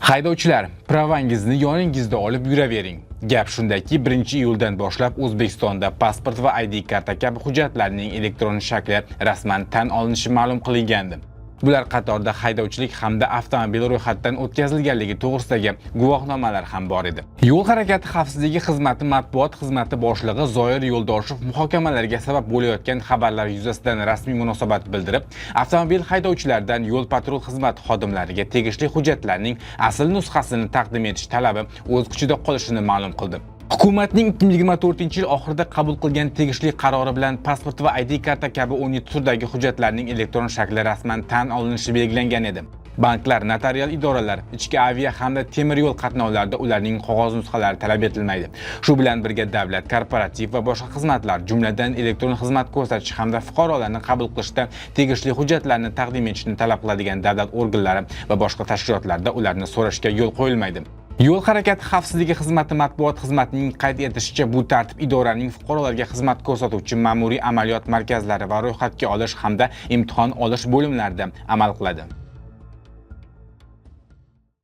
Haydovchilar, pravangizni yoningizda olib yuravering. Gap shundaki, 1-iyuldan boshlab O'zbekistonda pasport va ID karta kabi hujjatlarning elektron shakli rasman tan olinishi ma'lum qilingandi. Bular qatorida haydovchilik hamda avtomobil ro'yxatdan o'tkazilganligi to'g'risidagi guvohnomalar ham bor edi. Yo'l harakati xavfsizligi xizmati matbuot xizmati boshlig'i Zoir Yo'ldoshev muhokamalarga sabab bo'layotgan xabarlar yuzasidan rasmiy munosabat bildirib, avtomobil haydovchilaridan yo'l patrul xizmati xodimlariga tegishli hujjatlarning asl nusxasini taqdim etish talabi o'z kuchida qolishini ma'lum qildi. Hukumatning 2024-yil oxirida qabul qilgan tegishli qarori bilan pasport va ID karta kabi 17 turdagi hujjatlarning elektron shakli rasman tan olinishi belgilangan edi. Banklar, notarial idoralar, ichki avia hamda temir yo'l qatnovlarida ularning qog'oz nusxalari talab etilmaydi. Shu bilan birga davlat, korporativ va boshqa xizmatlar, jumladan elektron xizmat ko'rsatish hamda fuqarolarni qabul qilishda tegishli hujjatlarni taqdim etishni talab qiladigan davlat organlari va boshqa tashkilotlarda ularni so'rashga yo'l qo'yilmaydi. Yo'l harakati xavfsizligi xizmati matbuot xizmatining qayd etishicha, bu tartib idoraning fuqarolarga xizmat ko'rsatuvchi ma'muriy amaliyot markazlari va ro'yxatga olish hamda imtihon olish bo'limlarida amal qiladi.